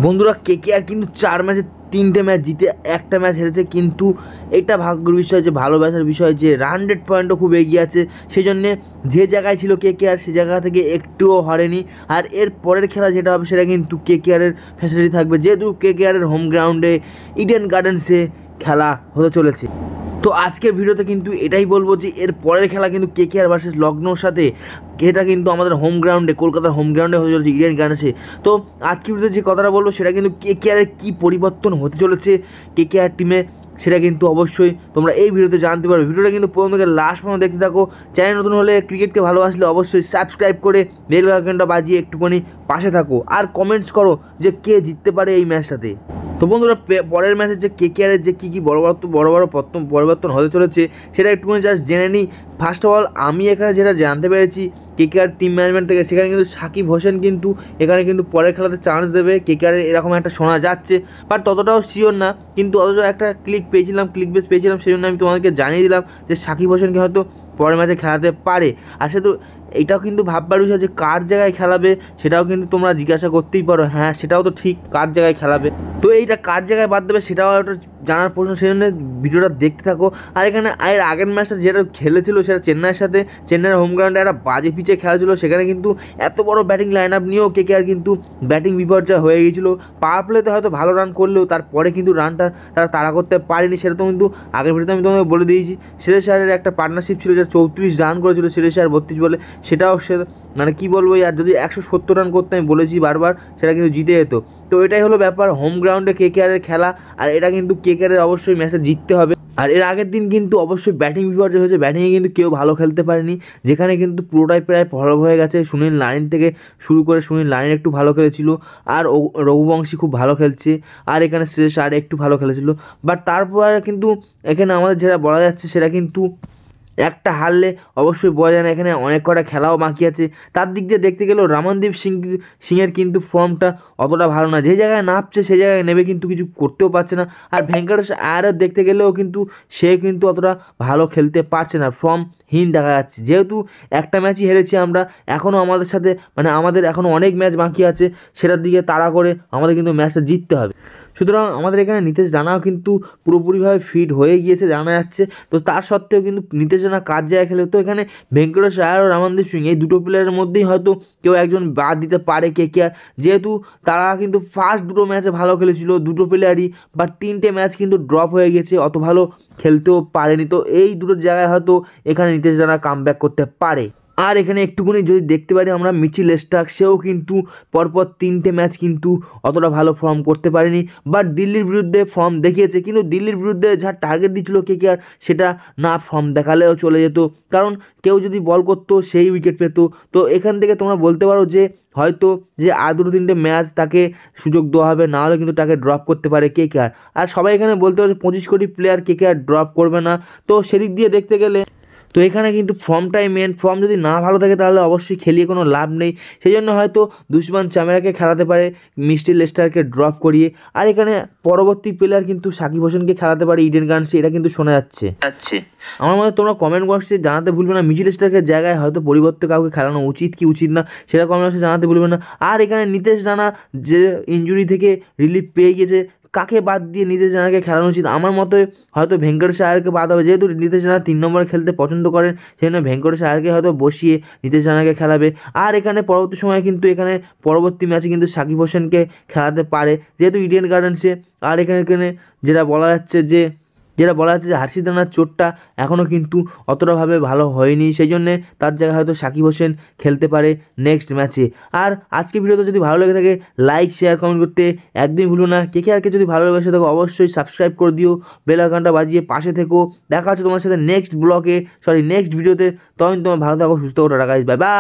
বন্ধুরা কেকেআর কিন্তু 4 ম্যাচে 3টে ম্যাচ জিতে একটা ম্যাচ হেরেছে, কিন্তু এটা ভাগ্যের বিষয় যে ভালোবাসার বিষয় যে 100 পয়েন্টও খুব এগিয়ে আছে। সেই জন্যে যে জায়গায় ছিল কেকেআর সে জায়গা থেকে একটুও হারেনি। আর এর পরের খেলা যেটা হবে সেটা কিন্তু কেকেআরের ফ্যাসিলিটি থাকবে, যেহেতু কেকেআরের হোম গ্রাউন্ডে ইডেন গার্ডেন্সে খেলা হতে চলেছে। তো আজকের ভিডিওতে কিন্তু এটাই বলবো যে এর পরের খেলা কিন্তু কেকেআর ভার্সেস লখনৌর সাথে, এটা কিন্তু আমাদের হোম গ্রাউন্ডে, কলকাতার হোম গ্রাউন্ডে হতে চলেছে ইডেন গার্ডেন্সে। তো আজকের ভিডিওতে যে কথাটা বলবো সেটা কিন্তু কেকেআরের কী পরিবর্তন হতে চলেছে কেকেআর টিমে, সেটা কিন্তু অবশ্যই তোমরা এই ভিডিওতে জানতে পারবে। ভিডিওটা কিন্তু প্রথম থেকে লাস্ট পর্যন্ত দেখতে থাকো। চ্যানেল নতুন হলে, ক্রিকেটকে ভালোবাসলে অবশ্যই সাবস্ক্রাইব করে বেল আইকনটা বাজিয়ে একটুখানি পাশে থাকো, আর কমেন্টস করো যে কে জিততে পারে এই ম্যাচটাতে। তো বন্ধুরা পরের ম্যাচে যে কেকেআরের যে কী বড় বড় পরিবর্তন হতে চলেছে সেটা একটুখানি জাস্ট জেনে নিই। ফার্স্ট অফ অল আমি এখানে যেটা জানতে পেরেছি কেকেআর টিম ম্যানেজমেন্ট থেকে, সেখানে কিন্তু সাকিব হোসেন কিন্তু এখানে কিন্তু পরের খেলাতে চান্স দেবে কেকেআরের, এরকম একটা শোনা যাচ্ছে, বাট ততটাও শিওর না। কিন্তু অথচ একটা ক্লিক বেস পেয়েছিলাম, সেই জন্য আমি তোমাদেরকে জানিয়ে দিলাম যে সাকিব হোসেনকে হয়তো পরের ম্যাচে খেলাতে পারে। আর সে তো এটাও কিন্তু ভাববার বিষয় যে কার জায়গায় খেলাবে সেটাও কিন্তু তোমরা জিজ্ঞাসা করতেই পারো। হ্যাঁ, সেটাও তো ঠিক, কার জায়গায় খেলাবে, তো এইটা কার জায়গায় বাদ দেবে সেটাও একটা জানার প্রশ্ন, সেই জন্য ভিডিওটা দেখতে থাকো। আর এখানে আগের ম্যাচটা যেটা খেলেছিল সেটা চেন্নাইয়ের সাথে, চেন্নাইয়ের হোম গ্রাউন্ডে একটা বাজে পিচে খেলা ছিল, সেখানে কিন্তু এত বড় ব্যাটিং লাইন আপ নিয়েও কেকেআর কিন্তু ব্যাটিং বিপর্যয় হয়ে গিয়েছিলো। পাওয়ার প্লেতে হয়তো ভালো রান করলেও তারপরে কিন্তু রানটা তারা তাড়া করতে পারেনি। সেটা তো কিন্তু আগের ভিডিওতে আমি তোমাকে বলে দিয়েছি। সিরাজ শাহের একটা পার্টনারশিপ ছিল যেটা 34 রান করেছিল সিরাজ শাহের 32 বলে, সেটাও সে মানে কী বলবো, আর যদি 170 রান করতে আমি বলেছি বারবার, সেটা কিন্তু জিতে যেত। তো এটাই হলো ব্যাপার, হোম গ্রাউন্ডে কেকেআরের খেলা, আর এটা কিন্তু কেকেআরের অবশ্যই ম্যাচে জিততে হবে। আর এর আগের দিন কিন্তু অবশ্যই ব্যাটিং বিপর্যয় হয়েছে, ব্যাটিংয়ে কিন্তু কেউ ভালো খেলতে পারেনি, যেখানে কিন্তু পুরোটাই প্রায় ফলব হয়ে গেছে। সুনীল নারিন থেকে শুরু করে, সুনীল নারিন একটু ভালো খেলেছিল, আর রঘুবংশী খুব ভালো খেলছে, আর এখানে শ্রেয়স আয়ার একটু ভালো খেলেছিল। বাট তারপর কিন্তু এখানে আমাদের যেটা বলা যাচ্ছে সেটা কিন্তু একটা হারলে অবশ্যই বোঝা যায় না, এখানে অনেক কটা খেলাও বাকি আছে। তার দিক দিয়ে দেখতে গেলেও রমনদীপ সিংয়ের কিন্তু ফর্মটা অতটা ভালো না, যে জায়গায় নামছে সেই জায়গায় নেবে কিন্তু কিছু করতেও পারছে না। আর ভেঙ্কটেশ আয়ারের দেখতে গেলেও কিন্তু সে কিন্তু অতটা ভালো খেলতে পারছে না, ফর্মহীন দেখা যাচ্ছে। যেহেতু একটা ম্যাচই হেরেছি আমরা, এখনও আমাদের সাথে আমাদের এখনও অনেক ম্যাচ বাকি আছে, সেটার দিকে তাড়া করে আমাদের কিন্তু ম্যাচটা জিততে হবে। সুতরাং আমাদের এখানে নিতেশ রানাও কিন্তু পুরোপুরিভাবে ফিট হয়ে গিয়েছে জানা যাচ্ছে। তো তার সত্ত্বেও কিন্তু নিতেশ রানা কার জায়গায় খেলে, তো এখানে ভেঙ্কটেশ আয়ার ও রমনদীপ সিং এই দুটো প্লেয়ারের মধ্যেই হয়তো কেউ একজন বাদ দিতে পারে কেকেআর, যেহেতু তারা কিন্তু ফার্স্ট দুটো ম্যাচে ভালো খেলেছিল দুটো প্লেয়ারই, বাট 3টে ম্যাচ কিন্তু ড্রপ হয়ে গেছে, অত ভালো খেলতেও পারেনি। তো এই দুটোর জায়গায় হয়তো এখানে নিতেশ রানা কামব্যাক করতে পারে। আর এখানে একটুখানি যদি দেখতে পারি আমরা মিচেল স্টার্ক, সেও কিন্তু পরপর 3টে ম্যাচ কিন্তু অতটা ভালো ফর্ম করতে পারেনি, বাট দিল্লির বিরুদ্ধে ফর্ম দেখিয়েছে। কিন্তু দিল্লির বিরুদ্ধে যা টার্গেট দিচ্ছিল কেকেআর সেটা না ফর্ম দেখালেও চলে যেত, কারণ কেউ যদি বল করতো সেই উইকেট পেত। তো এখান থেকে তোমরা বলতে পারো যে হয়তো যে আর 2-3টে ম্যাচ তাকে সুযোগ দেওয়া হবে, না হলে কিন্তু তাকে ড্রপ করতে পারে কেকেআর। আর সবাই এখানে বলতে পারে 25 কোটি প্লেয়ার কেকেআর ড্রপ করবে না, তো সেদিক দিয়ে দেখতে গেলে তো এখানে কিন্তু ফর্মটাই মেন। ফর্ম যদি না ভালো থাকে তাহলে অবশ্যই খেলিয়ে কোনো লাভ নেই, সেই জন্য হয়তো দুষ্মান চামেরাকে খেলাতে পারে মিচেল স্টার্ককে ড্রপ করিয়ে। আর এখানে পরবর্তী প্লেয়ার কিন্তু সাকিব হোসেনকে খেলাতে পারে ইডেন গার্ডেন্সে, এটা কিন্তু শোনা যাচ্ছে। আমার মতে তোমরা কমেন্ট বক্সে জানাতে ভুলবে না মিচেল স্টার্কের জায়গায় হয়তো পরিবর্তে কাউকে খেলানো উচিত কি উচিত না, সেটা কমেন্ট বক্সে জানাতে ভুলবে না। আর এখানে নিতেশ রানা যে ইনজুরি থেকে রিলিফ পেয়ে গেছে, কাকে বাদ দিয়ে নিতেশ রানাকে খেলানো উচিত? আমার মতে হয়তো ভেঙ্কটেশ আয়ারকে বাদ হবে, যেহেতু নিতেশ রানা 3 নম্বরে খেলতে পছন্দ করেন, সেই জন্য ভেঙ্কটেশ আয়ারকে হয়তো বসিয়ে নিতেশ রানাকে খেলাবে। আর এখানে পরবর্তী সময়ে কিন্তু এখানে পরবর্তী ম্যাচে কিন্তু সাকিব হোসেনকে খেলাতে পারে, যেহেতু ইডেন গার্ডেন্সে। আর এখানে যেটা বলা যাচ্ছে যে হার্ষিদ রানার চোটটা এখনও কিন্তু অতটাভাবে ভালো হয়নি, সেই জন্যে তার জায়গায় হয়তো সাকিব হোসেন খেলতে পারে নেক্সট ম্যাচে। আর আজকে ভিডিওটা যদি ভালো লেগে থাকে লাইক শেয়ার কমেন্ট করতে একদমই ভুলো না। কেকেআরকে যদি ভালো লেগে থাকে অবশ্যই সাবস্ক্রাইব করে দিও, বেল আইকনটা বাজিয়ে পাশে থেকো। দেখা হচ্ছে তোমার সাথে নেক্সট ভিডিওতে। তখন তোমার ভালো থাকো, সুস্থ থাকো, টাটা গাইস, বাই বাই।